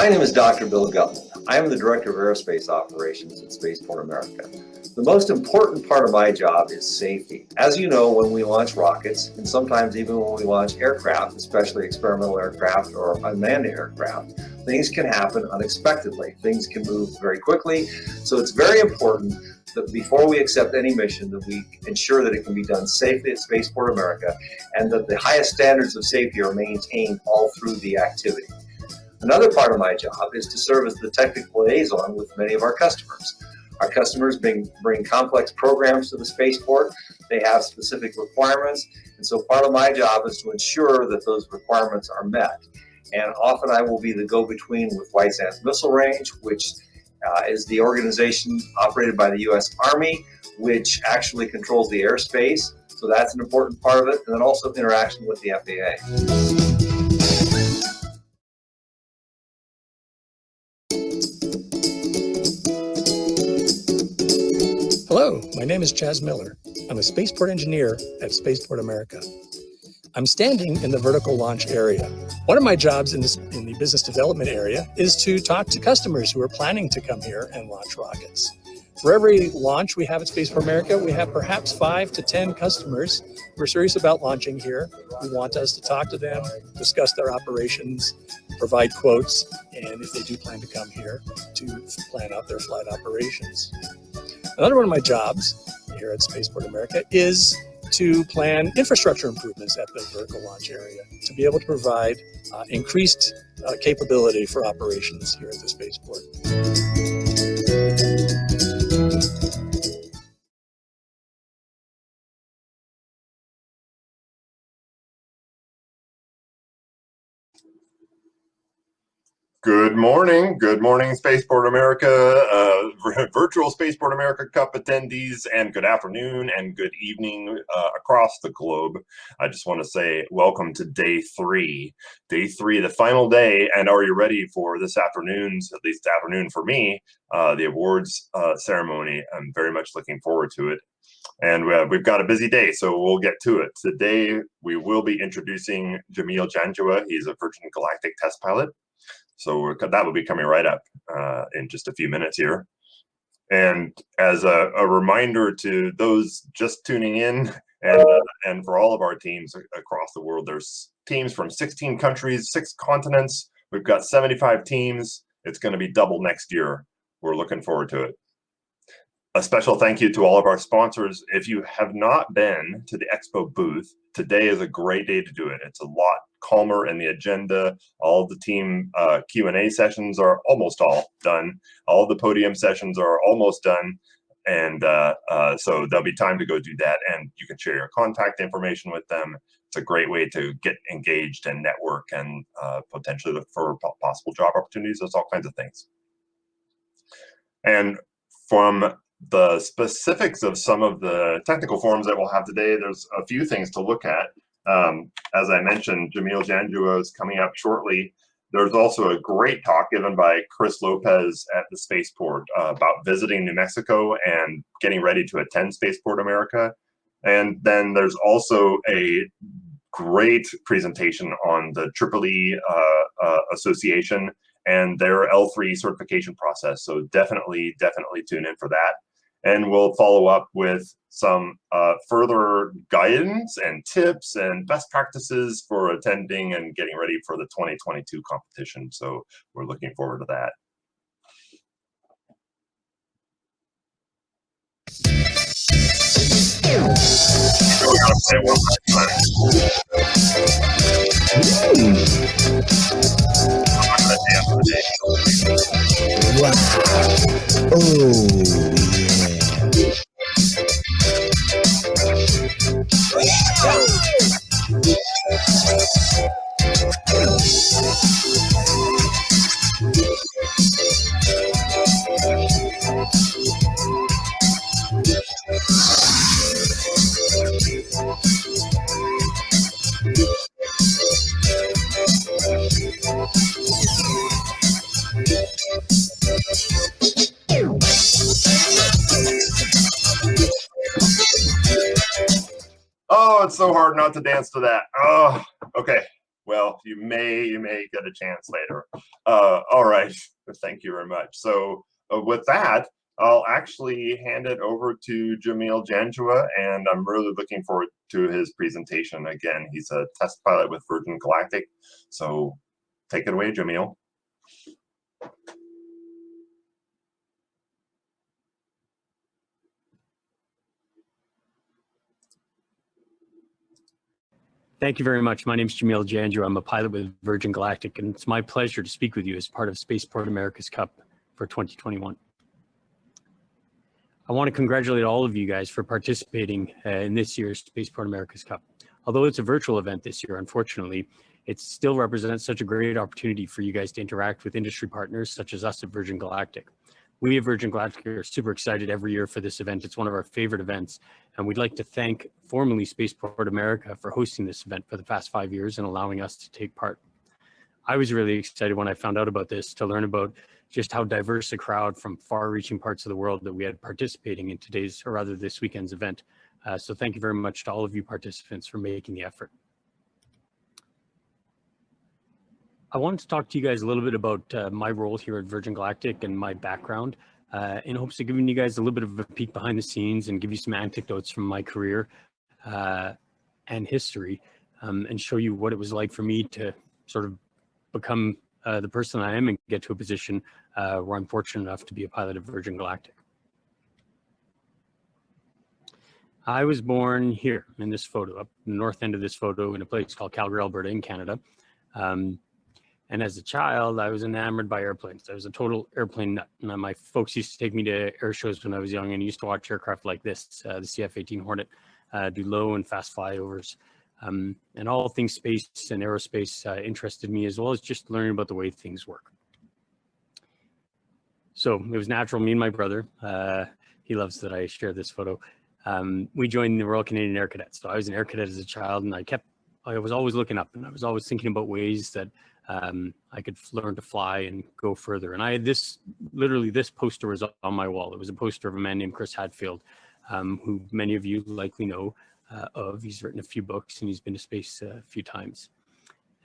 My name is Dr. Bill Gutman. I am the Director of Aerospace Operations at Spaceport America. The most important part of my job is safety. As you know, when we launch rockets, and sometimes even when we launch aircraft, especially experimental aircraft or unmanned aircraft, things can happen unexpectedly. Things can move very quickly. So it's very important that before we accept any mission, that we ensure that it can be done safely at Spaceport America and that the highest standards of safety are maintained all through the activity. Another part of my job is to serve as the technical liaison with many of our customers. Our customers bring complex programs to the spaceport. They have specific requirements, and so part of my job is to ensure that those requirements are met. And often I will be the go-between with White Sands Missile Range, which is the organization operated by the U.S. Army, which actually controls the airspace. So that's an important part of it, and then also interaction with the FAA. Hello, my name is Chaz Miller. I'm a spaceport engineer at Spaceport America. I'm standing in the vertical launch area. One of my jobs in the business development area is to talk to customers who are planning to come here and launch rockets. For every launch we have at Spaceport America, we have perhaps 5 to 10 customers who are serious about launching here, who want us to talk to them, discuss their operations, provide quotes, and if they do plan to come here, to plan out their flight operations. Another one of my jobs here at Spaceport America is to plan infrastructure improvements at the vertical launch area to be able to provide increased capability for operations here at the spaceport. Good morning, Spaceport America, virtual Spaceport America Cup attendees, and good afternoon and good evening across the globe. I just want to say welcome to day three, the final day, and are you ready for this afternoon's, at least afternoon for me, the awards ceremony? I'm very much looking forward to it. And we've got a busy day, so we'll get to it. Today, we will be introducing Jameel Janjua. He's a Virgin Galactic test pilot. So that will be coming right up in just a few minutes here. And as a reminder to those just tuning in, and for all of our teams across the world, there's teams from 16 countries, 6 continents. We've got 75 teams. It's going to be double next year. We're looking forward to it. A special thank you to all of our sponsors. If you have not been to the Expo booth, today is a great day to do it. It's a lot calmer in the agenda. All the team Q&A sessions are almost all done. All the podium sessions are almost done. And so there'll be time to go do that. And you can share your contact information with them. It's a great way to get engaged and network and potentially look for possible job opportunities. There's all kinds of things. And from the specifics of some of the technical forums that we'll have today, there's a few things to look at. As I mentioned, Jameel Janjua is coming up shortly. There's also a great talk given by Chris Lopez at the Spaceport about visiting New Mexico and getting ready to attend Spaceport America. And then there's also a great presentation on the EEE Association and their L3 certification process. So definitely tune in for that. And we'll follow up with some further guidance and tips and best practices for attending and getting ready for the 2022 competition. So we're looking forward to that. Wow. Oh, Oh, it's so hard not to dance to that. Oh, okay. well, you may get a chance later. All right, thank you very much. So with that, I'll actually hand it over to Jameel Janjua, and I'm really looking forward to his presentation. Again, he's a test pilot with Virgin Galactic. So take it away, Jameel. Thank you very much. My name is Jameel Janjua. I'm a pilot with Virgin Galactic, and it's my pleasure to speak with you as part of Spaceport America's Cup for 2021. I want to congratulate all of you guys for participating in this year's Spaceport America's Cup. Although it's a virtual event this year, unfortunately, it still represents such a great opportunity for you guys to interact with industry partners such as us at Virgin Galactic. We at Virgin Galactic are super excited every year for this event. It's one of our favorite events, and we'd like to thank formally Spaceport America for hosting this event for the past 5 years and allowing us to take part. I was really excited when I found out about this to learn about just how diverse a crowd from far-reaching parts of the world that we had participating in today's, or rather this weekend's event. So thank you very much to all of you participants for making the effort. I wanted to talk to you guys a little bit about my role here at Virgin Galactic and my background in hopes of giving you guys a little bit of a peek behind the scenes and give you some anecdotes from my career and history and show you what it was like for me to sort of become the person I am and get to a position where I'm fortunate enough to be a pilot of Virgin Galactic. I was born here in this photo, up the north end of this photo in a place called Calgary, Alberta in Canada. And as a child, I was enamored by airplanes. I was a total airplane nut. And my folks used to take me to air shows when I was young and used to watch aircraft like this, the CF-18 Hornet, do low and fast flyovers. And all things space and aerospace interested me, as well as just learning about the way things work. So it was natural, me and my brother, he loves that I share this photo. We joined the Royal Canadian Air Cadets. So I was an air cadet as a child, and I was always looking up, and I was always thinking about ways that I could learn to fly and go further. And I had literally this poster was on my wall. It was a poster of a man named Chris Hadfield, who many of you likely know of. He's written a few books and he's been to space a few times.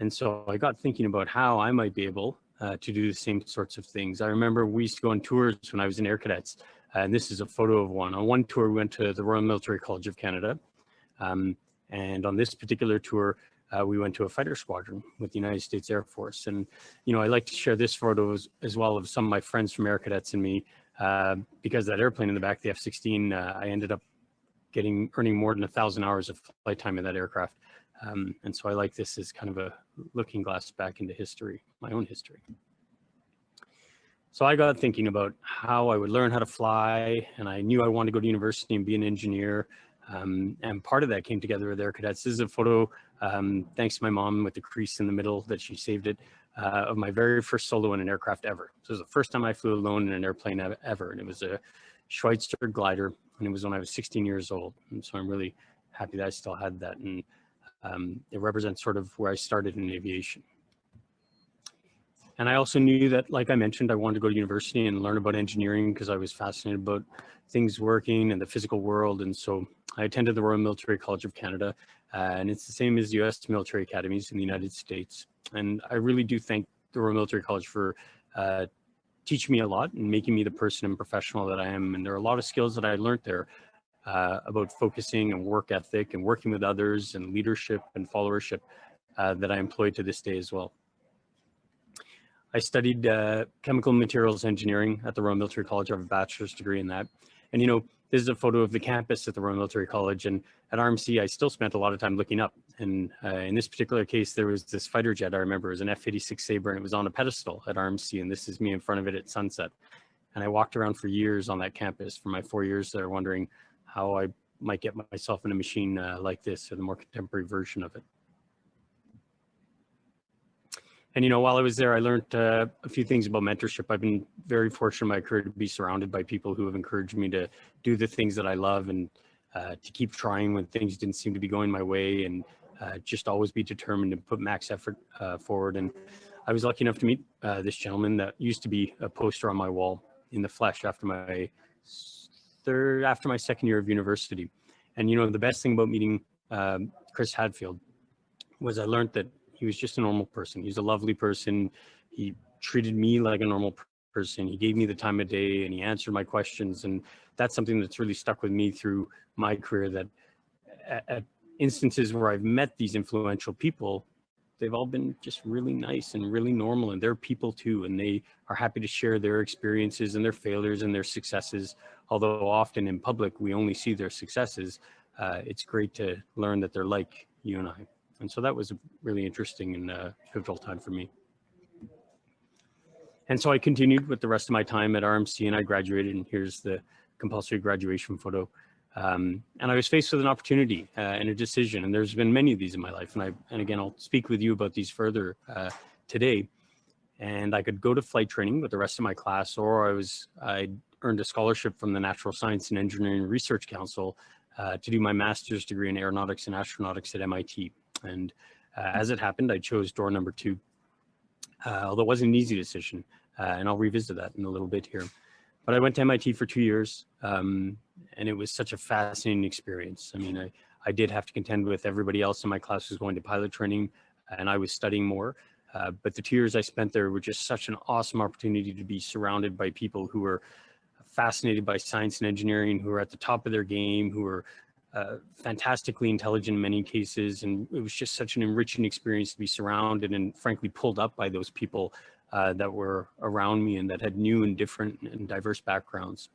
And so I got thinking about how I might be able to do the same sorts of things. I remember we used to go on tours when I was in Air Cadets, and this is a photo of one. On one tour, we went to the Royal Military College of Canada. And on this particular tour, we went to a fighter squadron with the United States Air Force. And, you know, I like to share this photo as well of some of my friends from Air Cadets and me, because that airplane in the back, the F-16, I ended up earning more than 1,000 hours of flight time in that aircraft. And so I like this as kind of a looking glass back into history, my own history. So I got thinking about how I would learn how to fly, and I knew I wanted to go to university and be an engineer. And part of that came together with Air Cadets. This is a photo, thanks to my mom with the crease in the middle that she saved it, of my very first solo in an aircraft ever. So it was the first time I flew alone in an airplane ever, and it was a Schweitzer glider, and it was when I was 16 years old. And so I'm really happy that I still had that, and it represents sort of where I started in aviation. And I also knew that, like I mentioned, I wanted to go to university and learn about engineering because I was fascinated about things working and the physical world. And so I attended the Royal Military College of Canada, and it's the same as US military academies in the United States. And I really do thank the Royal Military College for teaching me a lot and making me the person and professional that I am. And there are a lot of skills that I learned there about focusing and work ethic and working with others and leadership and followership that I employ to this day as well. I studied chemical materials engineering at the Royal Military College. I have a bachelor's degree in that. And, you know, this is a photo of the campus at the Royal Military College. And at RMC, I still spent a lot of time looking up. And in this particular case, there was this fighter jet, I remember. It was an F-86 Sabre, and it was on a pedestal at RMC. And this is me in front of it at sunset. And I walked around for years on that campus for my 4 years there, wondering how I might get myself in a machine like this, or the more contemporary version of it. And, you know, while I was there, I learned a few things about mentorship. I've been very fortunate in my career to be surrounded by people who have encouraged me to do the things that I love and to keep trying when things didn't seem to be going my way, and just always be determined to put max effort forward. And I was lucky enough to meet this gentleman that used to be a poster on my wall in the flesh after my second year of university. And, you know, the best thing about meeting Chris Hadfield was I learned that he was just a normal person. He's a lovely person. He treated me like a normal person. He gave me the time of day and he answered my questions. And that's something that's really stuck with me through my career, that at instances where I've met these influential people, they've all been just really nice and really normal, and they're people too, and they are happy to share their experiences and their failures and their successes. Although often in public we only see their successes, it's great to learn that they're like you and I. And so that was a really interesting and pivotal time for me. And so I continued with the rest of my time at RMC, and I graduated, and here's the compulsory graduation photo. And I was faced with an opportunity and a decision, and there's been many of these in my life. And again, I'll speak with you about these further today. And I could go to flight training with the rest of my class, or I earned a scholarship from the Natural Science and Engineering Research Council to do my master's degree in aeronautics and astronautics at MIT. And as it happened, I chose door number 2, although it wasn't an easy decision. And I'll revisit that in a little bit here. But I went to MIT for 2 years, and it was such a fascinating experience. I mean, I did have to contend with everybody else in my class was going to pilot training, and I was studying more. But the 2 years I spent there were just such an awesome opportunity to be surrounded by people who were fascinated by science and engineering, who were at the top of their game, who were fantastically intelligent in many cases. And it was just such an enriching experience to be surrounded and frankly pulled up by those people that were around me and that had new and different and diverse backgrounds.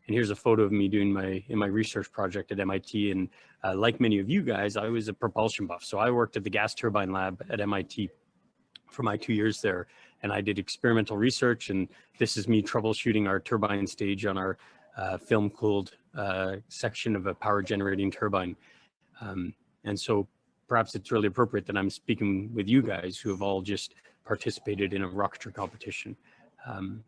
And here's a photo of me doing my research project at MIT. And like many of you guys, I was a propulsion buff. So I worked at the gas turbine lab at MIT for my 2 years there. And I did experimental research. And this is me troubleshooting our turbine stage on our film-cooled section of a power generating turbine. And so perhaps it's really appropriate that I'm speaking with you guys who have all just participated in a rocketry competition. And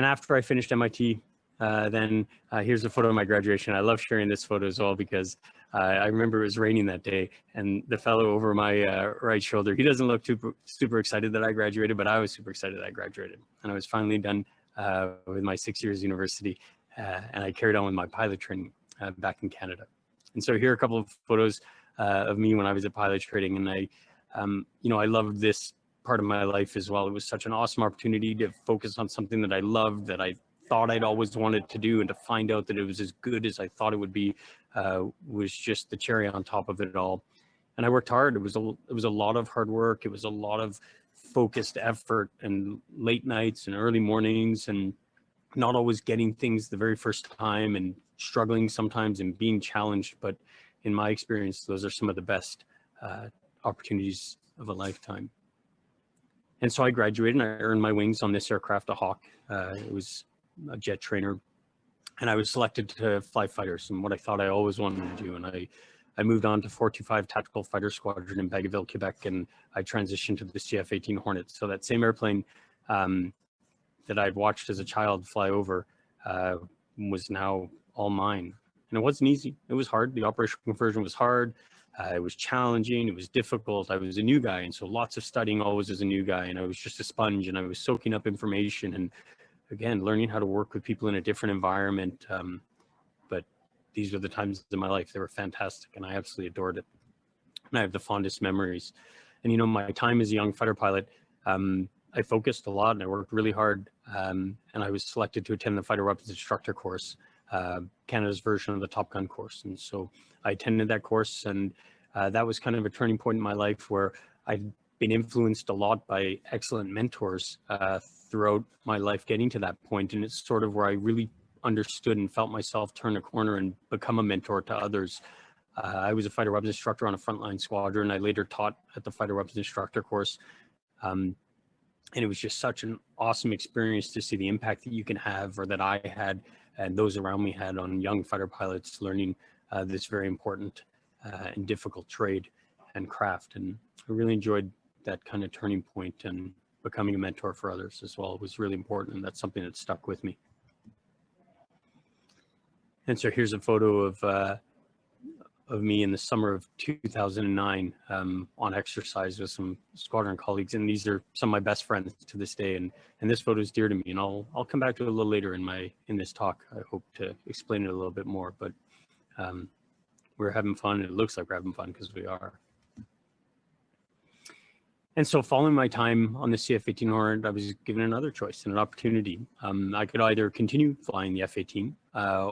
after I finished MIT, then here's a photo of my graduation. I love sharing this photo as well because I remember it was raining that day, and the fellow over my right shoulder, he doesn't look super excited that I graduated, but I was super excited that I graduated. And I was finally done with my 6 years university, and I carried on with my pilot training back in Canada. And so here are a couple of photos of me when I was at pilot training, and I loved this part of my life as well. It was such an awesome opportunity to focus on something that I loved, that I thought I'd always wanted to do, and to find out that it was as good as I thought it would be was just the cherry on top of it all. And I worked hard. It was a lot of hard work. It was a lot of focused effort and late nights and early mornings, and not always getting things the very first time, and struggling sometimes and being challenged. But in my experience, those are some of the best opportunities of a lifetime. And so I graduated and I earned my wings on this aircraft, a Hawk. It was a jet trainer, and I was selected to fly fighters, and what I thought I always wanted to do. And I moved on to 425 Tactical Fighter Squadron in Bagotville, Quebec, and I transitioned to the CF-18 Hornet. So that same airplane that I'd watched as a child fly over was now all mine. And it wasn't easy. It was hard. The operational conversion was hard. It was challenging. It was difficult. I was a new guy, and so lots of studying always as a new guy. And I was just a sponge, and I was soaking up information and, again, learning how to work with people in a different environment. But these were the times in my life. They were fantastic, and I absolutely adored it. And I have the fondest memories. And, my time as a young fighter pilot, I focused a lot and I worked really hard. And I was selected to attend the fighter weapons instructor course, Canada's version of the Top Gun course. And so I attended that course, and that was kind of a turning point in my life where I'd been influenced a lot by excellent mentors throughout my life getting to that point. And it's sort of where I really understood and felt myself turn a corner and become a mentor to others. I was a fighter weapons instructor on a frontline squadron. I later taught at the fighter weapons instructor course. And it was just such an awesome experience to see the impact that you can have, or that I had and those around me had, on young fighter pilots learning this very important and difficult trade and craft. And I really enjoyed that kind of turning point, and becoming a mentor for others as well was really important. And that's something that stuck with me. And so here's a photo of me in the summer of 2009 on exercise with some squadron colleagues. And these are some of my best friends to this day. And this photo is dear to me, and I'll come back to it a little later in this talk. I hope to explain it a little bit more, but we're having fun, and it looks like we're having fun because we are. And so following my time on the CF-18 Hornet, I was given another choice and an opportunity. I could either continue flying the F-18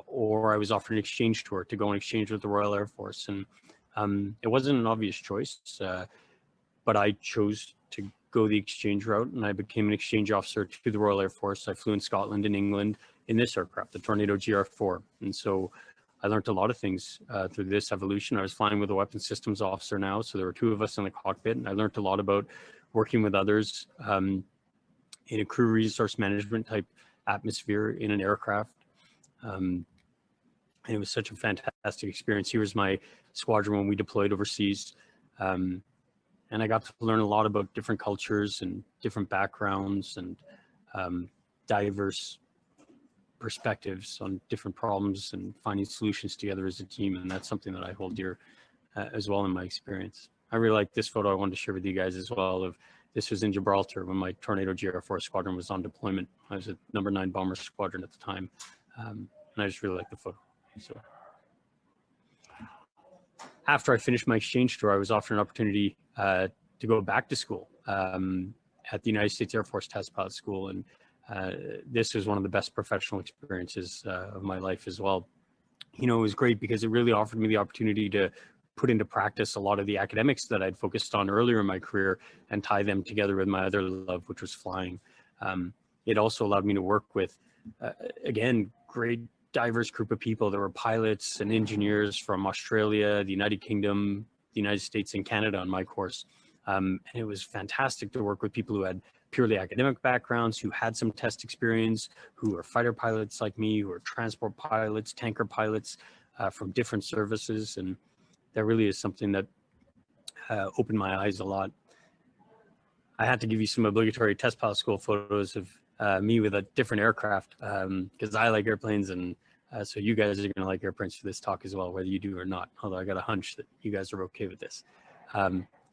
or I was offered an exchange tour to go on exchange with the Royal Air Force. And it wasn't an obvious choice, but I chose to go the exchange route, and I became an exchange officer to the Royal Air Force. I flew in Scotland and England in this aircraft, the Tornado GR4. And so I learned a lot of things through this evolution. I was flying with a weapons systems officer now, so there were two of us in the cockpit, and I learned a lot about working with others in a crew resource management type atmosphere in an aircraft. And it was such a fantastic experience. Here was my squadron when we deployed overseas. And I got to learn a lot about different cultures and different backgrounds and diverse perspectives on different problems and finding solutions together as a team. And that's something that I hold dear as well in my experience. I really like this photo I wanted to share with you guys as well. Of this was in Gibraltar when my Tornado GR4 squadron was on deployment. I was at number 9 Bomber Squadron at the time. And I just really like the photo. So after I finished my exchange tour, I was offered an opportunity to go back to school at the United States Air Force Test Pilot School. And this was one of the best professional experiences of my life as well. You know, it was great because it really offered me the opportunity to put into practice a lot of the academics that I'd focused on earlier in my career and tie them together with my other love, which was flying. It also allowed me to work with, again, great diverse group of people. There were pilots and engineers from Australia, the United Kingdom, the United States, and Canada on my course. And it was fantastic to work with people who had purely academic backgrounds, who had some test experience, who are fighter pilots like me, who are transport pilots, tanker pilots from different services. And that really is something that opened my eyes a lot. I had to give you some obligatory test pilot school photos of me with a different aircraft because I like airplanes, and so you guys are going to like airplanes for this talk as well, whether you do or not, although I got a hunch that you guys are okay with this.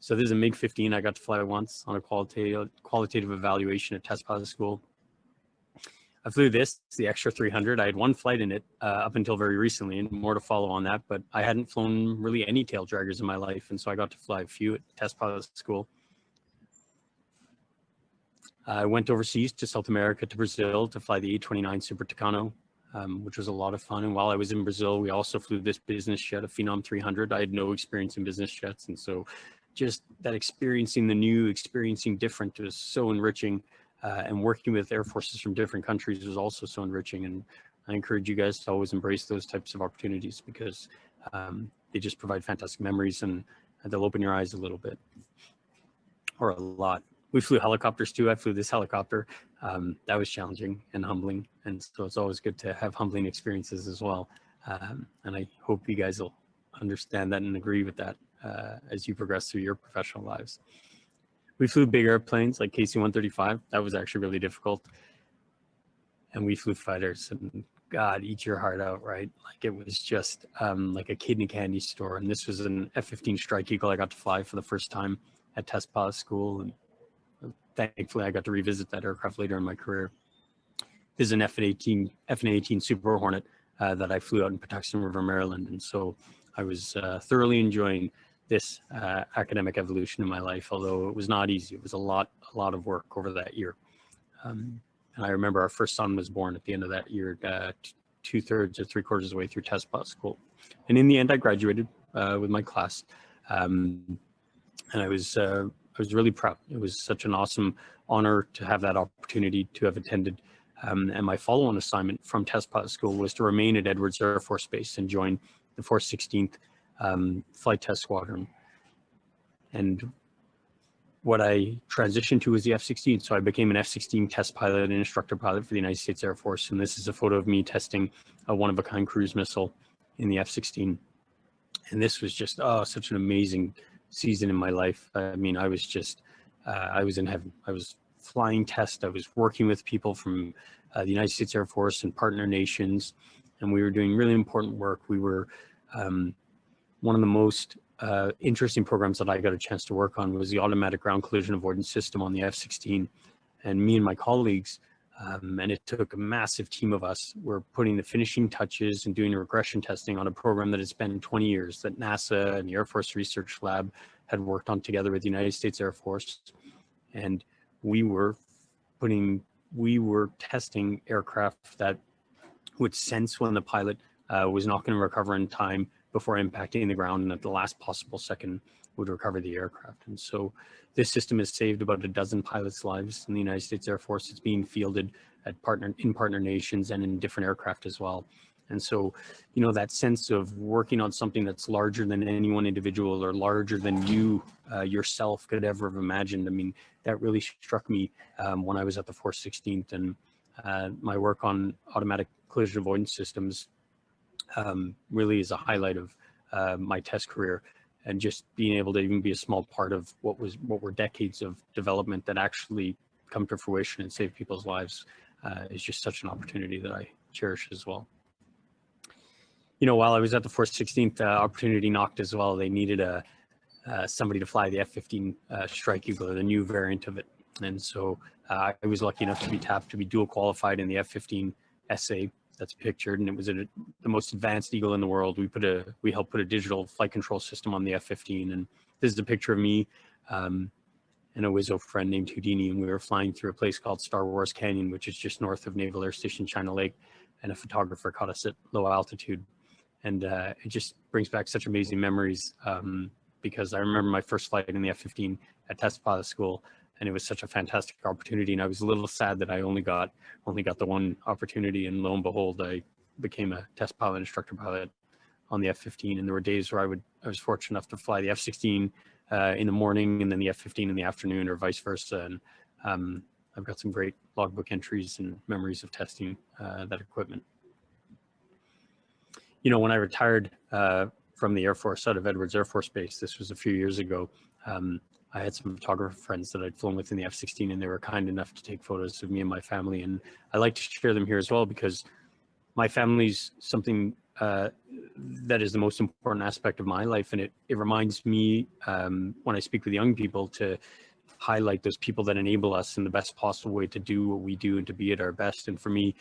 So this is a MiG-15 I got to fly once on a qualitative evaluation at test pilot school. I flew this, the Extra 300. I had one flight in it up until very recently, and more to follow on that, but I hadn't flown really any tail draggers in my life, and so I got to fly a few at test pilot school. I went overseas to South America, to Brazil, to fly the A-29 Super Tucano, which was a lot of fun. And while I was in Brazil, we also flew this business jet, a Phenom 300. I had no experience in business jets, and so just that experiencing the new, experiencing different was so enriching. And working with air forces from different countries was also so enriching. And I encourage you guys to always embrace those types of opportunities because they just provide fantastic memories, and they'll open your eyes a little bit, or a lot. We flew helicopters too. I flew this helicopter. That was challenging and humbling. And so it's always good to have humbling experiences as well. And I hope you guys will understand that and agree with that as you progress through your professional lives. We flew big airplanes like KC-135. That was actually really difficult. And we flew fighters, and God, eat your heart out, right? Like it was just like a kid in a candy store. And this was an F-15 Strike Eagle I got to fly for the first time at test pilot school. And thankfully, I got to revisit that aircraft later in my career. This is an F-18 Super Hornet that I flew out in Patuxent River, Maryland. And so I was thoroughly enjoying this academic evolution in my life, although it was not easy. It was a lot of work over that year. And I remember our first son was born at the end of that year, 2/3 or 3/4 of the way through test pilot school. And in the end, I graduated with my class. And I was really proud. It was such an awesome honor to have that opportunity to have attended. And my follow-on assignment from test pilot school was to remain at Edwards Air Force Base and join the 416th Flight Test Squadron. And what I transitioned to was the F-16. So I became an F-16 test pilot and instructor pilot for the United States Air Force. And this is a photo of me testing a one-of-a-kind cruise missile in the F-16. And this was just, such an amazing season in my life. I mean, I was just, I was in heaven. I was flying test. I was working with people from the United States Air Force and partner nations, and we were doing really important work. We were, one of the most interesting programs that I got a chance to work on was the automatic ground collision avoidance system on the F-16. And me and my colleagues And it took a massive team of us. We're putting the finishing touches and doing regression testing on a program that had spent 20 years that NASA and the Air Force Research Lab had worked on together with the United States Air Force. And we were testing aircraft that would sense when the pilot was not going to recover in time before impacting the ground, and at the last possible second would recover the aircraft. And so this system has saved about a dozen pilots' lives in the United States Air Force. It's being fielded at partner nations and in different aircraft as well. And so, you know, that sense of working on something that's larger than any one individual or larger than you yourself could ever have imagined. I mean, that really struck me when I was at the 416th, and my work on automatic collision avoidance systems really is a highlight of my test career, and just being able to even be a small part of what were decades of development that actually come to fruition and save people's lives is just such an opportunity that I cherish as well. You know, while I was at the 416th, opportunity knocked as well. They needed somebody to fly the F-15 Strike Eagle, or the new variant of it. And so I was lucky enough to be tapped to be dual qualified in the F-15 SA that's pictured, and it was the most advanced Eagle in the world. We helped put a digital flight control system on the F-15, and this is a picture of me and a Wizzo friend named Houdini, and we were flying through a place called Star Wars Canyon, which is just north of Naval Air Station China Lake, and a photographer caught us at low altitude. And it just brings back such amazing memories because I remember my first flight in the F-15 at test pilot school, and it was such a fantastic opportunity. And I was a little sad that I only got the one opportunity, and lo and behold, I became a test pilot, instructor pilot on the F-15. And there were days where I was fortunate enough to fly the F-16 in the morning and then the F-15 in the afternoon, or vice versa. And I've got some great logbook entries and memories of testing that equipment. You know, when I retired from the Air Force out of Edwards Air Force Base, this was a few years ago, I had some photographer friends that I'd flown with in the F-16, and they were kind enough to take photos of me and my family. And I like to share them here as well, because my family's something that is the most important aspect of my life. And it reminds me when I speak with young people to highlight those people that enable us in the best possible way to do what we do and to be at our best. And for me,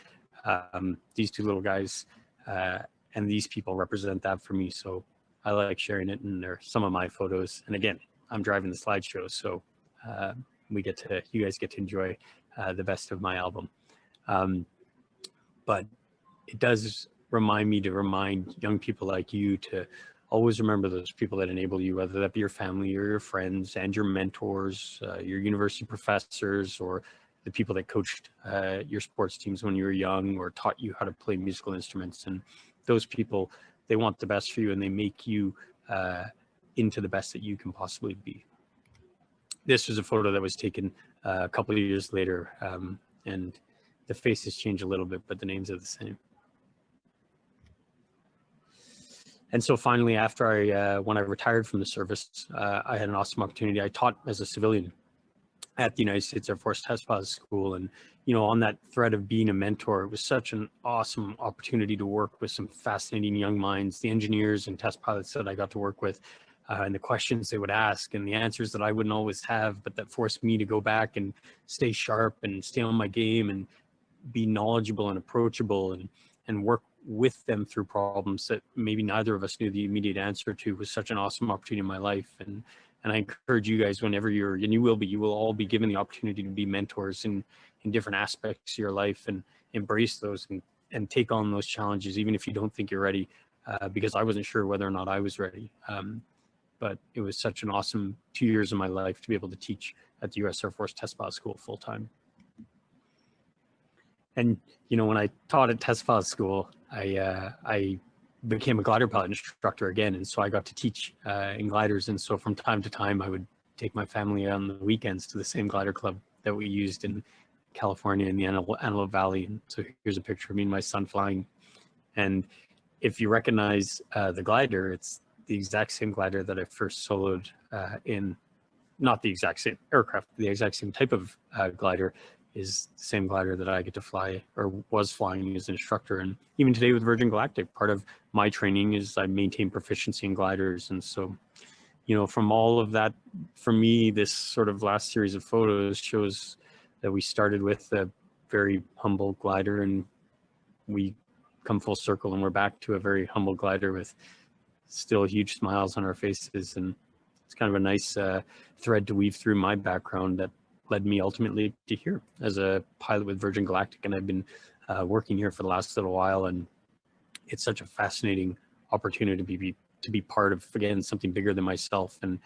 these two little guys and these people represent that for me. So I like sharing it, and they're some of my photos. And again, I'm driving the slideshow, so you guys get to enjoy the best of my album. But it does remind me to remind young people like you to always remember those people that enable you, whether that be your family or your friends and your mentors, your university professors, or the people that coached your sports teams when you were young or taught you how to play musical instruments. And those people, they want the best for you, and they make you into the best that you can possibly be. This was a photo that was taken a couple of years later, and the faces change a little bit, but the names are the same. And so finally, after when I retired from the service, I had an awesome opportunity. I taught as a civilian at the United States Air Force Test Pilot School. And, you know, on that thread of being a mentor, it was such an awesome opportunity to work with some fascinating young minds, the engineers and test pilots that I got to work with, and the questions they would ask and the answers that I wouldn't always have, but that forced me to go back and stay sharp and stay on my game and be knowledgeable and approachable and work with them through problems that maybe neither of us knew the immediate answer to. Was such an awesome opportunity in my life. And I encourage you guys, whenever you will all be given the opportunity to be mentors in different aspects of your life, and embrace those and take on those challenges, even if you don't think you're ready, because I wasn't sure whether or not I was ready. But it was such an awesome 2 years of my life to be able to teach at the U.S. Air Force Test Pilot School full time. And, you know, when I taught at Test Pilot School, I became a glider pilot instructor again. And so I got to teach in gliders. And so from time to time, I would take my family on the weekends to the same glider club that we used in California in the Antelope Valley. And so here's a picture of me and my son flying. And if you recognize the glider, it's the exact same glider that I first soloed in, not the exact same aircraft, the exact same type of glider is the same glider that I get to fly, or was flying as an instructor. And even today with Virgin Galactic, part of my training is I maintain proficiency in gliders. And so, you know, from all of that, for me, this sort of last series of photos shows that we started with the very humble glider, and we come full circle and we're back to a very humble glider with still huge smiles on our faces. And it's kind of a nice thread to weave through my background that led me ultimately to here as a pilot with Virgin Galactic. And I've been working here for the last little while, and it's such a fascinating opportunity to be part of, again, something bigger than myself, and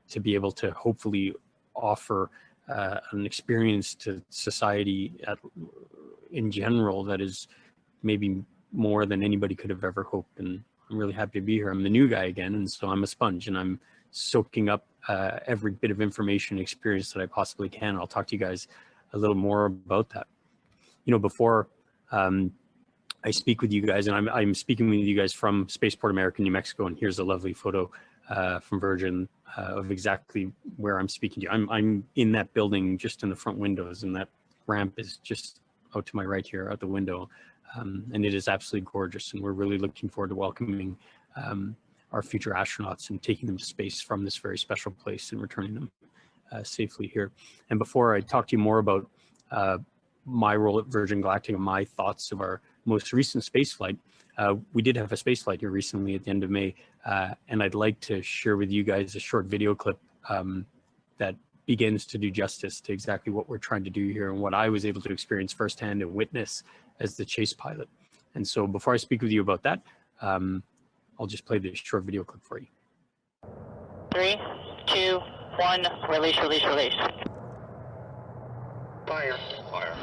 to be able to hopefully offer an experience to society in general that is maybe more than anybody could have ever hoped. And I'm really happy to be here. I'm the new guy again, and so I'm a sponge, and I'm soaking up every bit of information and experience that I possibly can. I'll talk to you guys a little more about that. You know, before I speak with you guys, and I'm speaking with you guys from Spaceport America, New Mexico, and here's a lovely photo from Virgin of exactly where I'm speaking to you. I'm in that building just in the front windows, and that ramp is just out to my right here out the window. And it is absolutely gorgeous, and we're really looking forward to welcoming our future astronauts and taking them to space from this very special place and returning them safely here. And before I talk to you more about my role at Virgin Galactic and my thoughts of our most recent space flight, we did have a space flight here recently at the end of May, and I'd like to share with you guys a short video clip that begins to do justice to exactly what we're trying to do here and what I was able to experience firsthand and witness as the chase pilot. And so before I speak with you about that, I'll just play this short video clip for you. 3, 2, 1, release, release, release. Fire. Fire.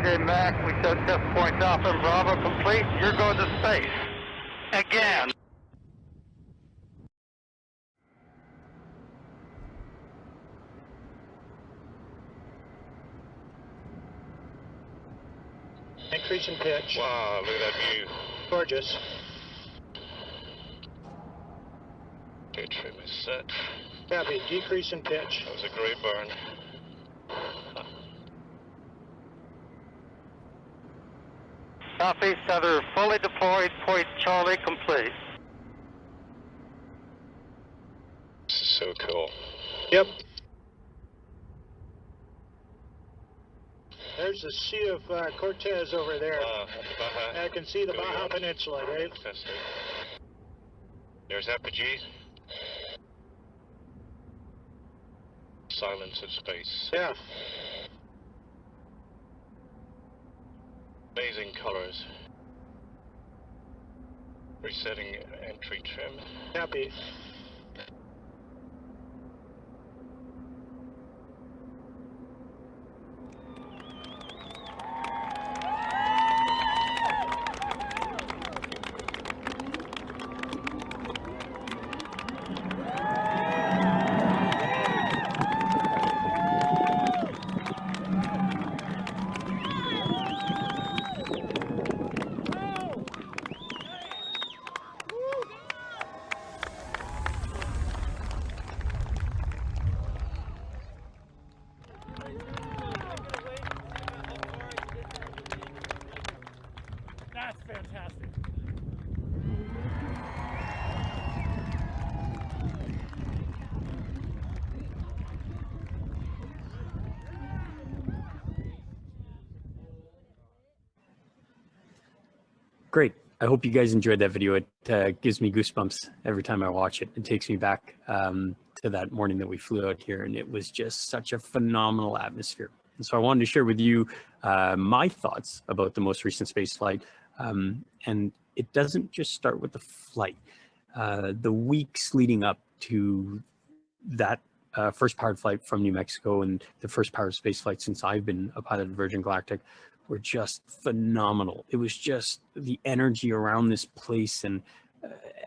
CJ Mac, we took test points Alpha and Bravo complete. You're going to space. Again. Increase in pitch. Wow, look at that view. Gorgeous. Okay, trim is set. Copy. Decrease in pitch. That was a great burn. Southeast Center fully deployed. Point Charlie complete. This is so cool. Yep. There's the Sea of Cortez over there. I can see the Baja Peninsula, right? Fantastic. There's Apogee. Silence of space. Yeah. Amazing colors. Resetting entry trim. Copy. That's fantastic. Great. I hope you guys enjoyed that video. It gives me goosebumps every time I watch it. It takes me back to that morning that we flew out here, and it was just such a phenomenal atmosphere. And so I wanted to share with you my thoughts about the most recent space flight. And it doesn't just start with the flight. The weeks leading up to that first powered flight from New Mexico and the first powered space flight since I've been a pilot at Virgin Galactic were just phenomenal. It was just the energy around this place, and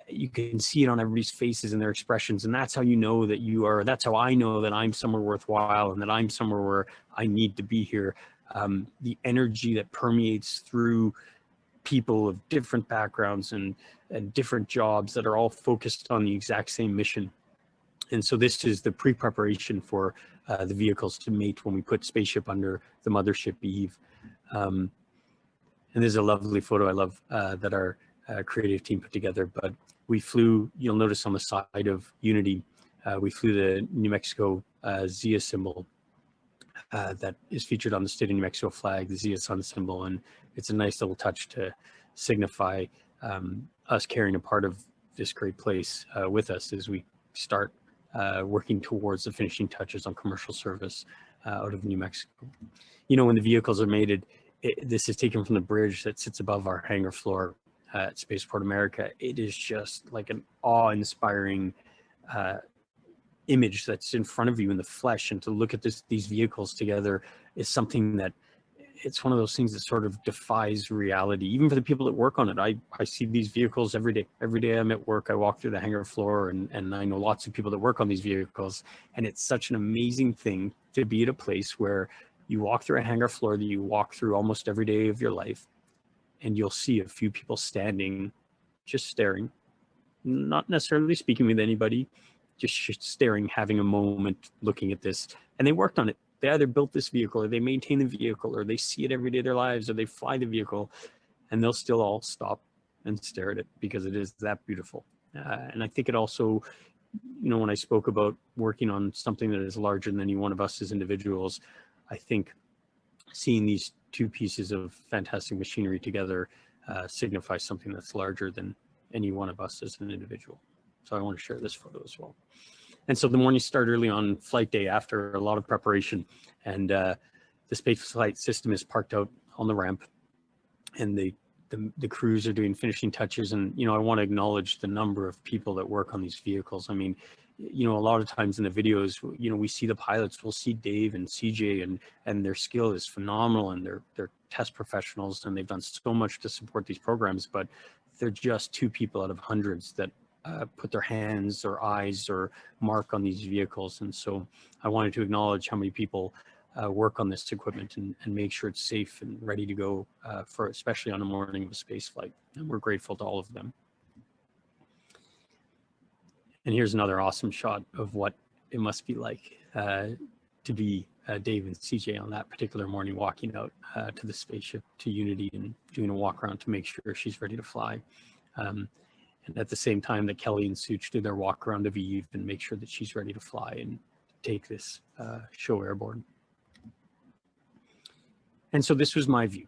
you can see it on everybody's faces and their expressions. And that's how you know that you are, that's how I know that I'm somewhere worthwhile and that I'm somewhere where I need to be here the energy that permeates through people of different backgrounds and different jobs that are all focused on the exact same mission. And so this is the pre-preparation for the vehicles to mate when we put spaceship under the mothership Eve. And there's a lovely photo I love that our creative team put together. But we flew, you'll notice on the side of Unity, we flew the New Mexico Zia symbol that is featured on the state of New Mexico flag, the Zia sun symbol. And it's a nice little touch to signify us carrying a part of this great place with us as we start working towards the finishing touches on commercial service out of New Mexico. You know, when the vehicles are mated, this is taken from the bridge that sits above our hangar floor at Spaceport America. It is just like an awe-inspiring image that's in front of you in the flesh, and to look at these vehicles together is something that it's one of those things that sort of defies reality, even for the people that work on it. I see these vehicles every day. Every day I'm at work, I walk through the hangar floor, and I know lots of people that work on these vehicles. And it's such an amazing thing to be at a place where you walk through a hangar floor that you walk through almost every day of your life, and you'll see a few people standing, just staring, not necessarily speaking with anybody, just staring, having a moment, looking at this. And they worked on it. They either built this vehicle, or they maintain the vehicle, or they see it every day of their lives, or they fly the vehicle, and they'll still all stop and stare at it because it is that beautiful. And I think it also, you know, when I spoke about working on something that is larger than any one of us as individuals, I think seeing these two pieces of fantastic machinery together signifies something that's larger than any one of us as an individual. So I want to share this photo as well. And so the morning started early on flight day after a lot of preparation, and the space flight system is parked out on the ramp, and the crews are doing finishing touches. And, you know, I want to acknowledge the number of people that work on these vehicles. I mean, you know, a lot of times in the videos, you know, we see the pilots, we'll see Dave and CJ, and their skill is phenomenal, and they're test professionals, and they've done so much to support these programs, but they're just two people out of hundreds that put their hands or eyes or mark on these vehicles. And so I wanted to acknowledge how many people work on this equipment and make sure it's safe and ready to go for, especially on the morning of a space flight. And we're grateful to all of them. And here's another awesome shot of what it must be like to be Dave and CJ on that particular morning, walking out to the spaceship, to Unity, and doing a walk around to make sure she's ready to fly. And at the same time that Kelly and Such do their walk around of Eve and make sure that she's ready to fly and take this show airborne. And so this was my view.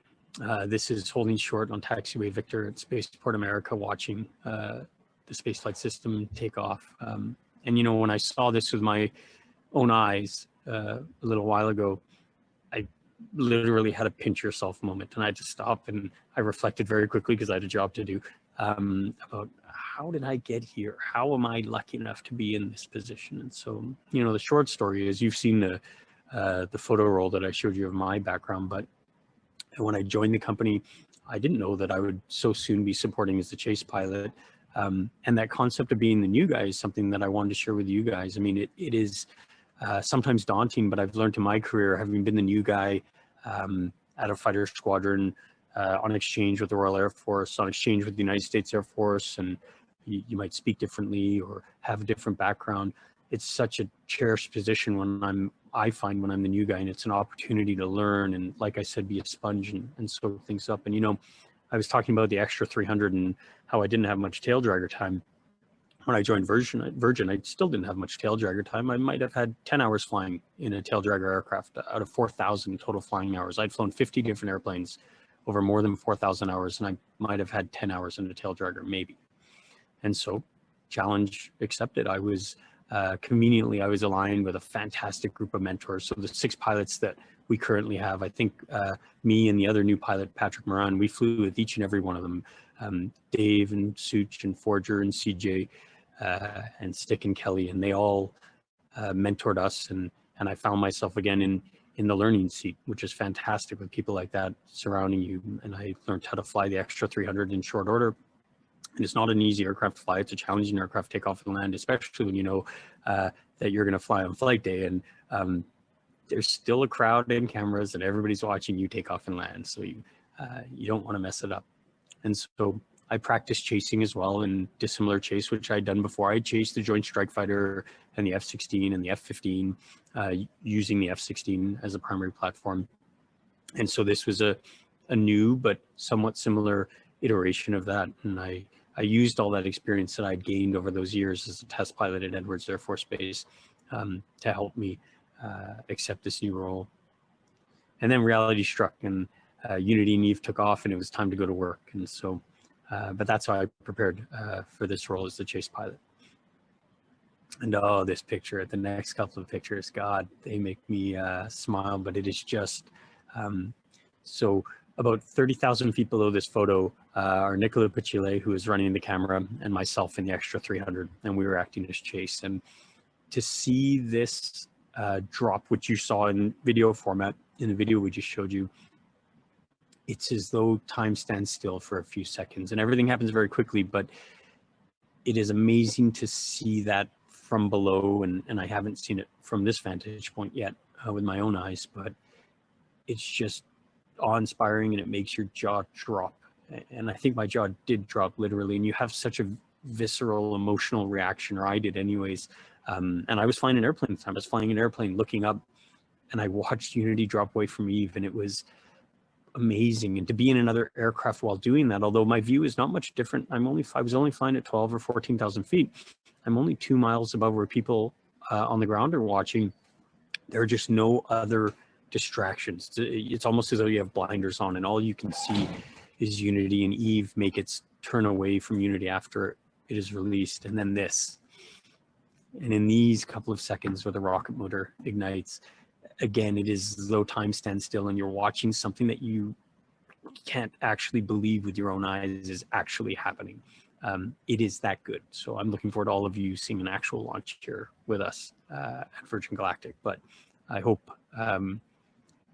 This is holding short on taxiway Victor at Spaceport America, watching the spaceflight system take off. And, you know, when I saw this with my own eyes a little while ago, I literally had a pinch yourself moment, and I had to stop, and I reflected very quickly because I had a job to do about how did I get here? How am I lucky enough to be in this position? And so, you know, the short story is, you've seen the photo roll that I showed you of my background, but when I joined the company, I didn't know that I would so soon be supporting as the chase pilot. And that concept of being the new guy is something that I wanted to share with you guys. I mean, it is sometimes daunting, but I've learned in my career, having been the new guy at a fighter squadron, on exchange with the Royal Air Force, on exchange with the United States Air Force, and you might speak differently or have a different background. It's such a cherished position when I find when I'm the new guy, and it's an opportunity to learn and, like I said, be a sponge and soak things up. And, you know, I was talking about the extra 300 and how I didn't have much tail dragger time. When I joined Virgin, I still didn't have much tail dragger time. I might have had 10 hours flying in a tail dragger aircraft out of 4,000 total flying hours. I'd flown 50 different airplanes over more than 4,000 hours, and I might have had 10 hours in a tail dragger, maybe. And so, challenge accepted. I was conveniently, I was aligned with a fantastic group of mentors. So the 6 pilots that we currently have, I think me and the other new pilot, Patrick Moran, we flew with each and every one of them. Dave and Such and Forger and CJ and Stick and Kelly, and they all mentored us, and I found myself again in the learning seat, which is fantastic with people like that surrounding you. And I learned how to fly the extra 300 in short order. And it's not an easy aircraft to fly. It's a challenging aircraft to take off and land, especially when you know that you're going to fly on flight day. And there's still a crowd and cameras and everybody's watching you take off and land. So you don't want to mess it up. And so I practiced chasing as well in dissimilar chase, which I'd done before. I chased the Joint Strike Fighter and the F-16 and the F-15 using the F-16 as a primary platform. And so this was a new but somewhat similar iteration of that. And I used all that experience that I'd gained over those years as a test pilot at Edwards Air Force Base to help me accept this new role. And then reality struck, and Unity and Eve took off, and it was time to go to work. And so, but that's how I prepared for this role as the chase pilot. And oh, this picture, the next couple of pictures, God, they make me smile, but it is just, so about 30,000 feet below this photo are Nicola Pachile, who is running the camera, and myself in the extra 300, and we were acting as chase. And to see this drop, which you saw in video format, in the video we just showed you, it's as though time stands still for a few seconds and everything happens very quickly, but it is amazing to see that from below, and I haven't seen it from this vantage point yet with my own eyes, but it's just awe-inspiring and it makes your jaw drop. And I think my jaw did drop literally, and you have such a visceral emotional reaction, or I did anyways. And I was flying an airplane at the time. I was flying an airplane looking up, and I watched Unity drop away from Eve, and it was amazing. And to be in another aircraft while doing that, although my view is not much different, I was only flying at 12 or 14,000 feet. I'm only 2 miles above where people on the ground are watching. There are just no other distractions. It's almost as though you have blinders on, and all you can see is Unity, and Eve make its turn away from Unity after it is released, and then this. And in these couple of seconds where the rocket motor ignites, again, it is as though time stands still and you're watching something that you can't actually believe with your own eyes is actually happening. It is that good. So I'm looking forward to all of you seeing an actual launch here with us at Virgin Galactic. But I hope,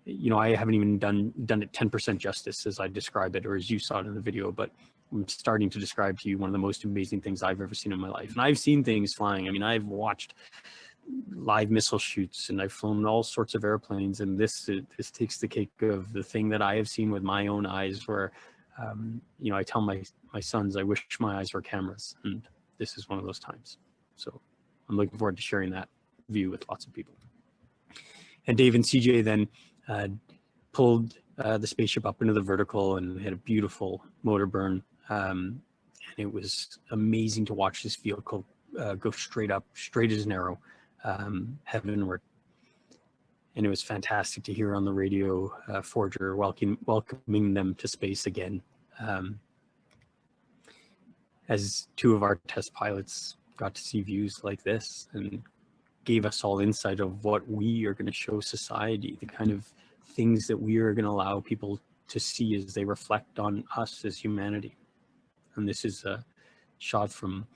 you know, I haven't even done it 10% justice as I describe it, or as you saw it in the video, but I'm starting to describe to you one of the most amazing things I've ever seen in my life. And I've seen things flying. I mean, I've watched live missile shoots, and I've flown all sorts of airplanes, and this takes the cake of the thing that I have seen with my own eyes, where you know, I tell my sons I wish my eyes were cameras, and this is one of those times. So I'm looking forward to sharing that view with lots of people. And Dave and CJ then pulled the spaceship up into the vertical, and had a beautiful motor burn, and it was amazing to watch this vehicle go straight up, straight as an arrow, heavenward. And it was fantastic to hear on the radio Forger welcoming them to space again, as two of our test pilots got to see views like this and gave us all insight of what we are going to show society, the kind of things that we are going to allow people to see as they reflect on us as humanity. And this is a shot from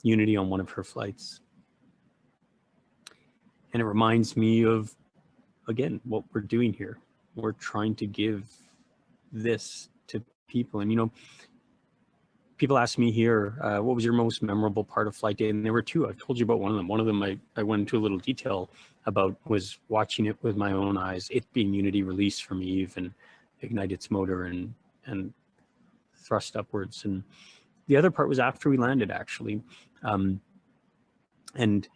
Unity on one of her flights. And it reminds me of, again, what we're doing here. We're trying to give this to people. And, you know, people ask me here, what was your most memorable part of flight day? And there were two. I've told you about one of them. One of them I went into a little detail about, was watching it with my own eyes, it being Unity release from Eve and ignite its motor and thrust upwards. And the other part was after we landed, actually. And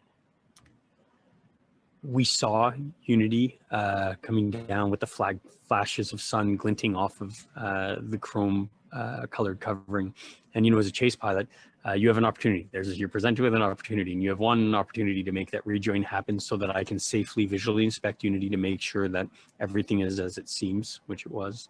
we saw Unity coming down with the flashes of sun glinting off of the chrome colored covering. And, you know, as a chase pilot, you have an opportunity. You're presented with an opportunity, and you have one opportunity to make that rejoin happen so that I can safely visually inspect Unity to make sure that everything is as it seems, which it was.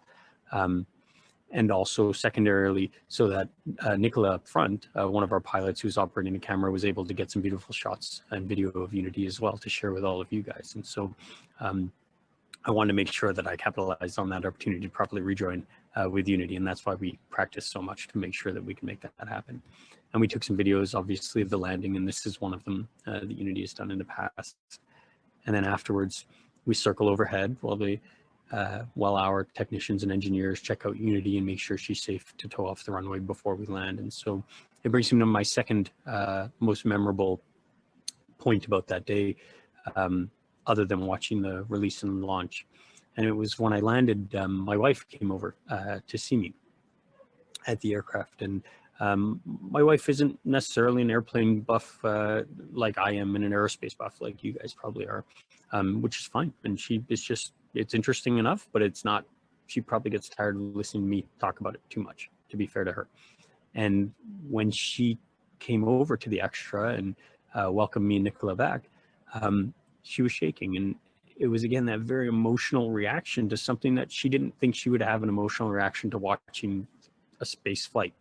And also secondarily, so that Nicola up front, one of our pilots who's operating the camera, was able to get some beautiful shots and video of Unity as well to share with all of you guys. And so I wanted to make sure that I capitalized on that opportunity to properly rejoin with Unity. And that's why we practice so much, to make sure that we can make that happen. And we took some videos, obviously, of the landing, and this is one of them that Unity has done in the past. And then afterwards, we circle overhead while our technicians and engineers check out Unity and make sure she's safe to tow off the runway before we land. And so it brings me to my second most memorable point about that day. other than watching the release and launch. And it was when I landed, my wife came over to see me at the aircraft. And my wife isn't necessarily an airplane buff like I am, and an aerospace buff like you guys probably are, which is fine. And it's interesting enough, but it's not, she probably gets tired of listening to me talk about it too much, to be fair to her. And when she came over to the extra and welcomed me and Nicola back, she was shaking. And it was, again, that very emotional reaction to something that she didn't think she would have an emotional reaction to watching a space flight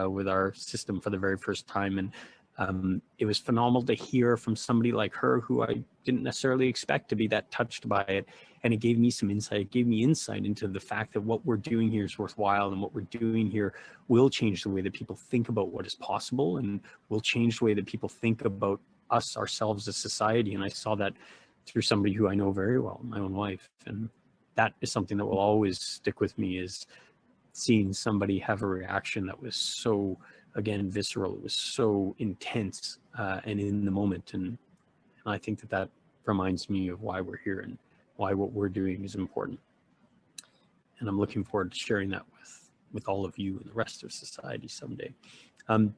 with our system for the very first time. And it was phenomenal to hear from somebody like her, who I didn't necessarily expect to be that touched by it. And it gave me some insight. It gave me insight into the fact that what we're doing here is worthwhile, and what we're doing here will change the way that people think about what is possible, and will change the way that people think about us, ourselves as society. And I saw that through somebody who I know very well, my own wife. And that is something that will always stick with me, is seeing somebody have a reaction that was so, again, visceral. It was so intense and in the moment. And I think that reminds me of why we're here and why what we're doing is important. And I'm looking forward to sharing that with all of you and the rest of society someday. I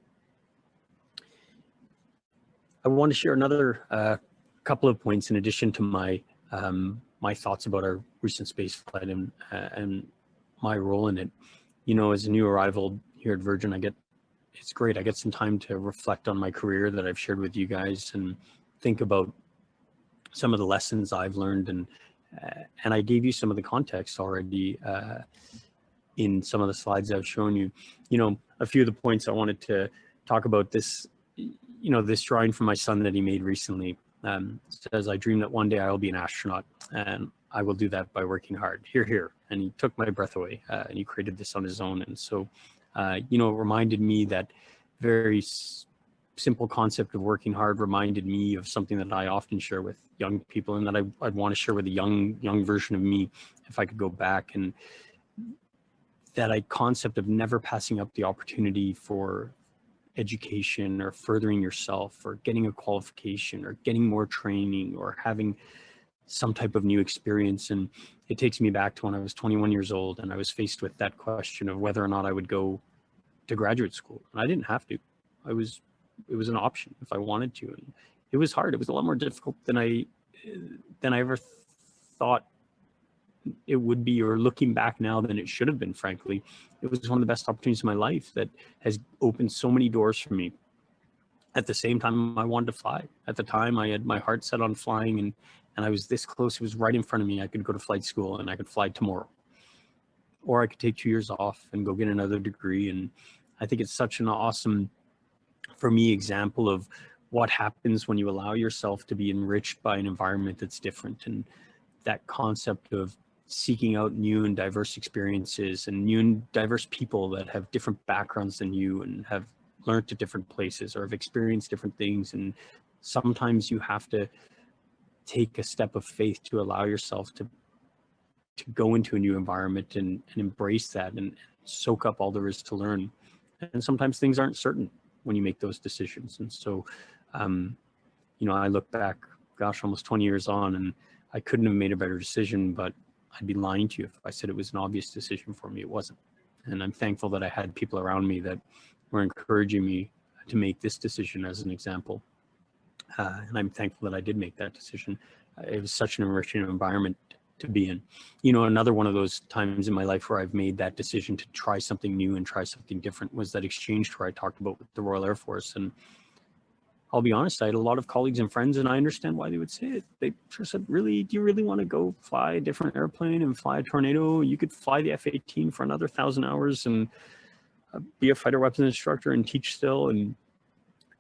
want to share another couple of points in addition to my my thoughts about our recent space flight and my role in it. You know, as a new arrival here at Virgin, it's great. I get some time to reflect on my career that I've shared with you guys, and think about some of the lessons I've learned. And I gave you some of the context already in some of the slides I've shown you. You know, a few of the points I wanted to talk about, this, you know, this drawing from my son that he made recently. Says, "I dream that one day I will be an astronaut, and I will do that by working hard." Hear, hear. And he took my breath away, and he created this on his own. And so, you know, it reminded me, that very simple concept of working hard reminded me of something that I often share with young people, and that I'd want to share with a young version of me if I could go back. And that concept of never passing up the opportunity for education, or furthering yourself, or getting a qualification, or getting more training, or having some type of new experience. And it takes me back to when I was 21 years old, and I was faced with that question of whether or not I would go to graduate school. And I didn't have to. It was an option if I wanted to. And it was hard. It was a lot more difficult than I ever thought it would be, or looking back now, than it should have been, frankly. It was one of the best opportunities of my life that has opened so many doors for me. At the same time, I wanted to fly. At the time, I had my heart set on flying, and I was this close. It was right in front of me. I could go to flight school and I could fly tomorrow. Or I could take 2 years off and go get another degree. And I think it's such an awesome, for me, example of what happens when you allow yourself to be enriched by an environment that's different. And that concept of seeking out new and diverse experiences, and new and diverse people that have different backgrounds than you, and have learned at different places, or have experienced different things. And sometimes you have to take a step of faith to allow yourself to go into a new environment and embrace that, and soak up all there is to learn. And sometimes things aren't certain when you make those decisions. And so, you know, I look back, gosh, almost 20 years on, and I couldn't have made a better decision, but I'd be lying to you if I said it was an obvious decision for me. It wasn't. And I'm thankful that I had people around me that were encouraging me to make this decision, as an example. And I'm thankful that I did make that decision. It was such an enriching environment to be in. You know, another one of those times in my life where I've made that decision to try something new and try something different was that exchange tour I talked about with the Royal Air Force. And I'll be honest, I had a lot of colleagues and friends, and I understand why they would say it. They just said, really, do you really want to go fly a different airplane and fly a Tornado? You could fly the F-18 for another 1,000 hours and be a fighter weapons instructor and teach still. And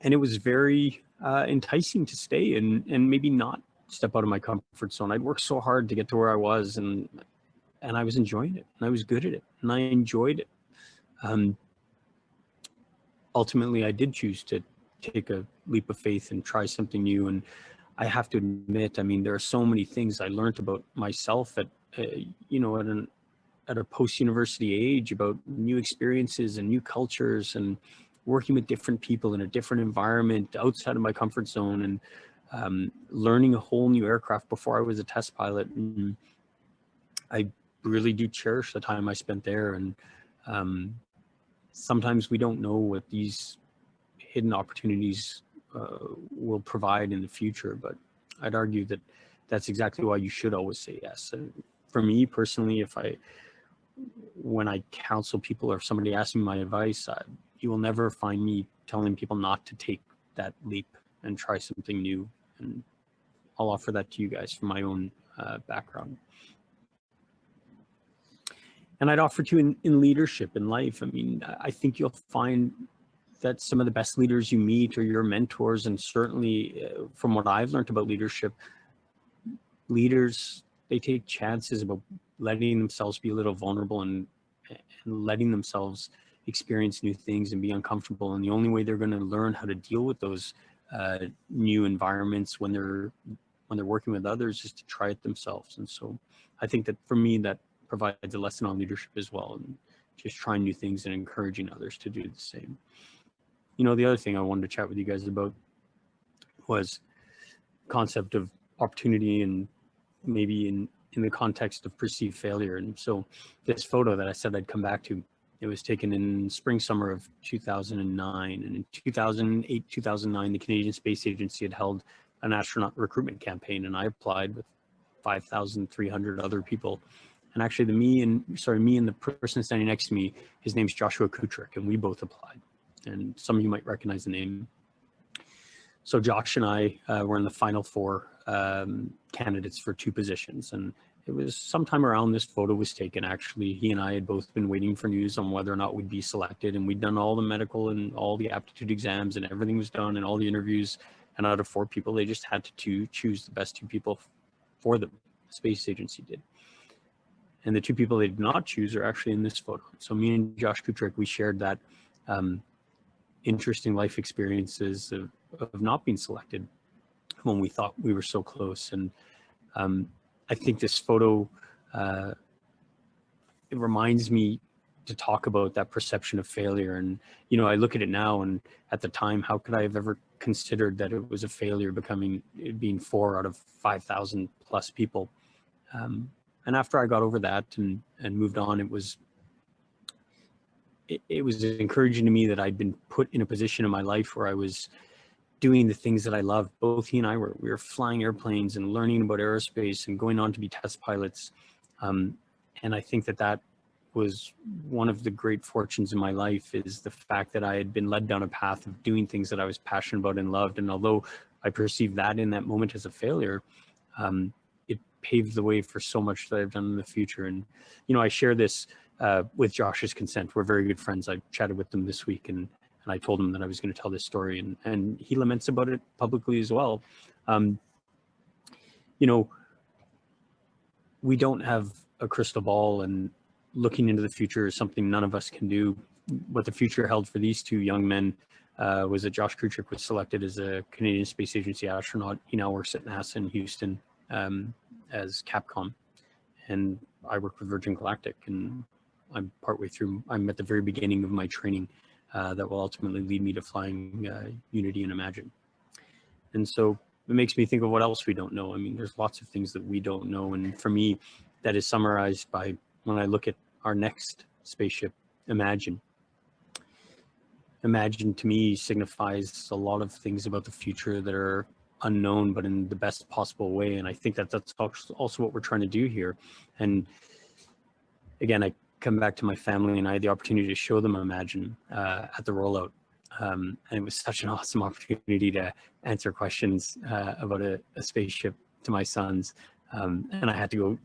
it was very enticing to stay and maybe not step out of my comfort zone. I'd worked so hard to get to where I was, and I was enjoying it, and I was good at it, and I enjoyed it. Ultimately, I did choose to take a leap of faith and try something new. And I have to admit, I mean, there are so many things I learned about myself at, you know, at a post-university age, about new experiences and new cultures, and working with different people in a different environment outside of my comfort zone. And learning a whole new aircraft before I was a test pilot. And I really do cherish the time I spent there. And sometimes we don't know what these hidden opportunities will provide in the future, but I'd argue that that's exactly why you should always say yes. And for me personally, when I counsel people or if somebody asks me my advice, you will never find me telling people not to take that leap and try something new. And I'll offer that to you guys from my own background. And I'd offer to in leadership in life. I mean, I think you'll find that some of the best leaders you meet are your mentors. And certainly from what I've learned about leadership, leaders, they take chances about letting themselves be a little vulnerable and letting themselves experience new things and be uncomfortable. And the only way they're going to learn how to deal with those new environments when they're working with others is to try it themselves. And so I think that for me, that provides a lesson on leadership as well, and just trying new things and encouraging others to do the same. You know, the other thing I wanted to chat with you guys about was concept of opportunity, and maybe in the context of perceived failure. And so this photo that I said I'd come back to, it was taken in spring, summer of 2009. And in 2008, 2009, the Canadian Space Agency had held an astronaut recruitment campaign, and I applied with 5,300 other people. And actually me and the person standing next to me, his name's Joshua Kutrick, and we both applied. And some of you might recognize the name. So Josh and I were in the final four candidates for 2 positions. And it was sometime around this photo was taken, actually. He and I had both been waiting for news on whether or not we'd be selected. And we'd done all the medical and all the aptitude exams, and everything was done, and all the interviews. And out of 4 people, they just had to choose the best 2 people for them. The space agency did. And the 2 people they did not choose are actually in this photo. So me and Josh Kutrick, we shared that interesting life experiences of not being selected when we thought we were so close. And I think this photo, it reminds me to talk about that perception of failure. And, you know, I look at it now, and at the time, how could I have ever considered that it was a failure being 4 out of 5,000 plus people? And after I got over that and moved on, it was encouraging to me that I'd been put in a position in my life where I was doing the things that I loved. Both he and I we were flying airplanes and learning about aerospace and going on to be test pilots. And I think that was one of the great fortunes in my life, is the fact that I had been led down a path of doing things that I was passionate about and loved. And although I perceived that in that moment as a failure, it paved the way for so much that I've done in the future. And, you know, I share this with Josh's consent. We're very good friends. I chatted with him this week, and I told him that I was going to tell this story, and he laments about it publicly as well. You know, we don't have a crystal ball, and looking into the future is something none of us can do. What the future held for these 2 young men was that Josh Kutrick was selected as a Canadian Space Agency astronaut. He now works at NASA in Houston as Capcom, and I work with Virgin Galactic, and I'm at the very beginning of my training that will ultimately lead me to flying Unity and Imagine. And so it makes me think of what else we don't know. I mean, there's lots of things that we don't know. And for me, that is summarized by when I look at our next spaceship, Imagine. Imagine to me signifies a lot of things about the future that are unknown, but in the best possible way. And I think that that's also what we're trying to do here. And again, I come back to my family, and I had the opportunity to show them Imagine at the rollout. And it was such an awesome opportunity to answer questions about a spaceship to my sons. And I had to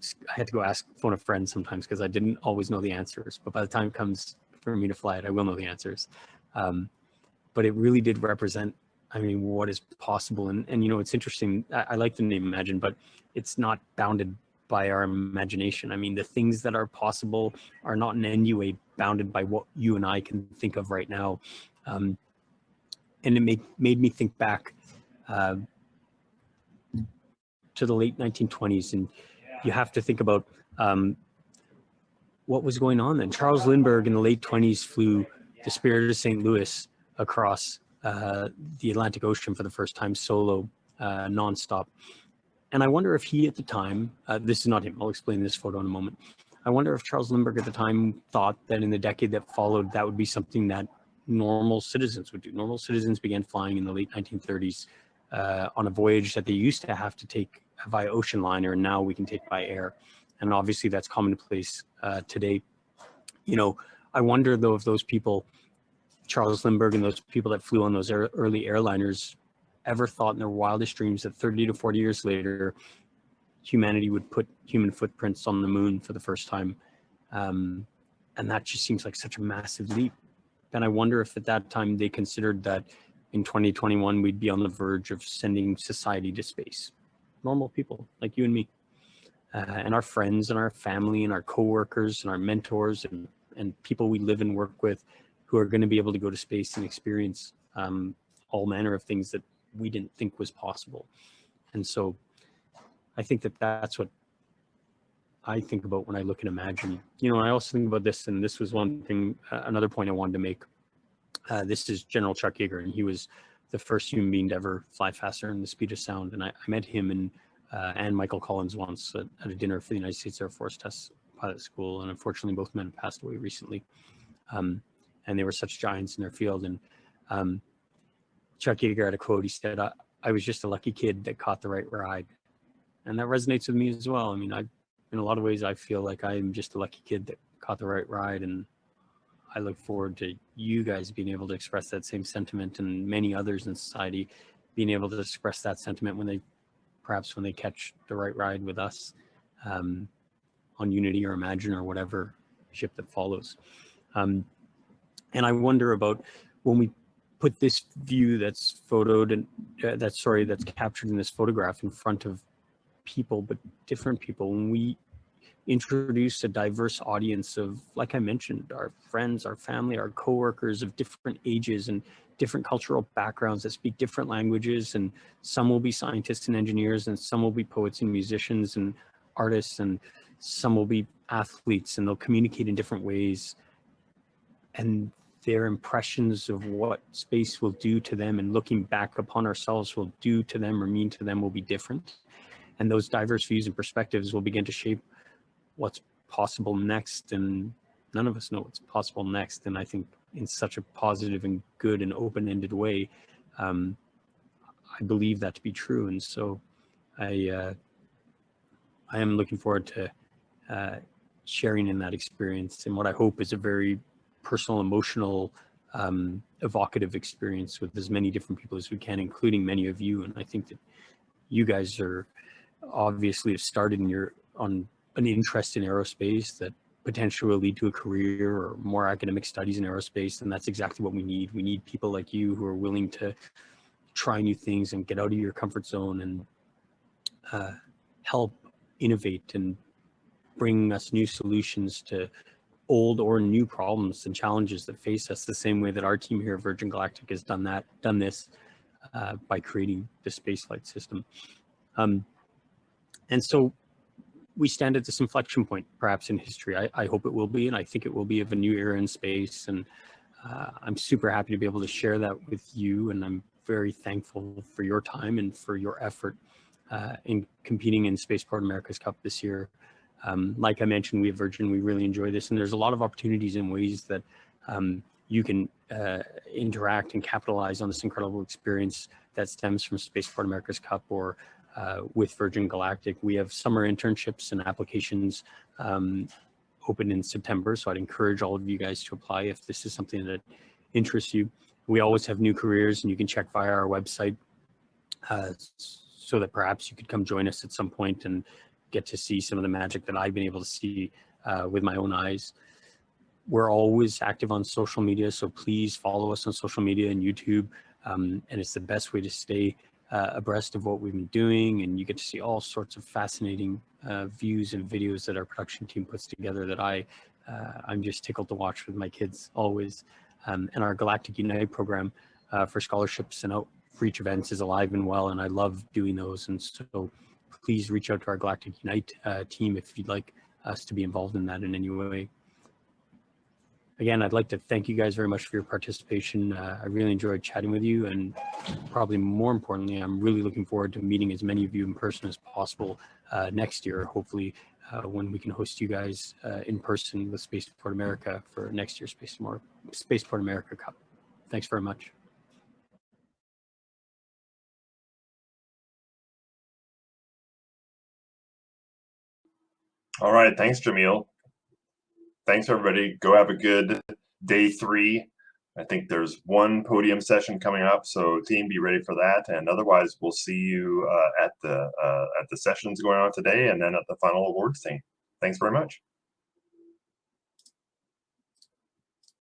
go phone a friend sometimes, because I didn't always know the answers. But by the time it comes for me to fly it, I will know the answers. But it really did represent, I mean, what is possible. And you know, it's interesting. I like the name Imagine, but it's not bounded by our imagination. I mean, the things that are possible are not in any way bounded by what you and I can think of right now. And it made me think back to the late 1920s, and you have to think about what was going on then. Charles Lindbergh in the late 20s flew the Spirit of St. Louis across the Atlantic Ocean for the first time solo. nonstop. And I wonder if he at the time, this is not him, I'll explain this photo in a moment. I wonder if Charles Lindbergh at the time thought that in the decade that followed, that would be something that normal citizens would do. Normal citizens began flying in the late 1930s on a voyage that they used to have to take via ocean liner, and now we can take by air. And obviously that's commonplace today. You know, I wonder though if those people, Charles Lindbergh and those people that flew on those early airliners, ever thought in their wildest dreams that 30 to 40 years later, humanity would put human footprints on the moon for the first time. And that just seems like such a massive leap. And I wonder if at that time they considered that in 2021, we'd be on the verge of sending society to space. Normal people like you and me, and our friends and our family and our coworkers and our mentors and people we live and work with who are going to be able to go to space and experience all manner of things that we didn't think was possible. And so I think that that's what I think about when I look and imagine. You know, and I also think about this, and this was one thing, another point I wanted to make. This is General Chuck Yeager, and he was the first human being to ever fly faster than the speed of sound. And I met him and Michael Collins once at a dinner for the United States Air Force Test Pilot School. And unfortunately, both men passed away recently. And they were such giants in their field. And Chuck Yeager had a quote. He said, I was just a lucky kid that caught the right ride. And that resonates with me as well. I mean, in a lot of ways, I feel like I'm just a lucky kid that caught the right ride. And I look forward to you guys being able to express that same sentiment, and many others in society being able to express that sentiment when they catch the right ride with us on Unity or Imagine or whatever ship that follows. And I wonder about when we put this view that's photoed and that's captured in this photograph in front of people, but different people, when we introduce a diverse audience of, like I mentioned, our friends, our family, our coworkers of different ages and different cultural backgrounds that speak different languages, and some will be scientists and engineers, and some will be poets and musicians and artists, and some will be athletes, and they'll communicate in different ways, and their impressions of what space will do to them and looking back upon ourselves will do to them or mean to them will be different. And those diverse views and perspectives will begin to shape what's possible next, and none of us know what's possible next. And I think in such a positive and good and open-ended way, I believe that to be true. And so I am looking forward to sharing in that experience, and what I hope is a very personal, emotional, evocative experience with as many different people as we can, including many of you. And I think that you guys are obviously have started on an interest in aerospace that potentially will lead to a career or more academic studies in aerospace. And that's exactly what we need. We need people like you who are willing to try new things and get out of your comfort zone and help innovate and bring us new solutions to old or new problems and challenges that face us, the same way that our team here at Virgin Galactic has done this by creating the spaceflight system. And so we stand at this inflection point, perhaps in history. I hope it will be, and I think it will be, of a new era in space. And I'm super happy to be able to share that with you. And I'm very thankful for your time and for your effort in competing in Spaceport America's Cup this year. Like I mentioned, we at Virgin, we really enjoy this. And there's a lot of opportunities in ways that you can interact and capitalize on this incredible experience that stems from Spaceport America's Cup or with Virgin Galactic. We have summer internships and applications open in September. So I'd encourage all of you guys to apply if this is something that interests you. We always have new careers, and you can check via our website so that perhaps you could come join us at some point and get to see some of the magic that I've been able to see with my own eyes. We're always active on social media, so please follow us on social media and YouTube. And it's the best way to stay abreast of what we've been doing, and you get to see all sorts of fascinating views and videos that our production team puts together that I'm just tickled to watch with my kids always. And our Galactic Unite program for scholarships and outreach events is alive and well, and I love doing those. And so please reach out to our Galactic Unite team if you'd like us to be involved in that in any way. again, I'd like to thank you guys very much for your participation. I really enjoyed chatting with you, and probably more importantly, I'm really looking forward to meeting as many of you in person as possible next year, hopefully when we can host you guys in person with Spaceport America for next year's Spaceport America Cup. Thanks very much. All right, thanks, Jameel. Thanks, everybody. Go have a good day 3. I think there's one podium session coming up, so team, be ready for that. And otherwise, we'll see you at the sessions going on today, and then at the final awards thing. Thanks very much.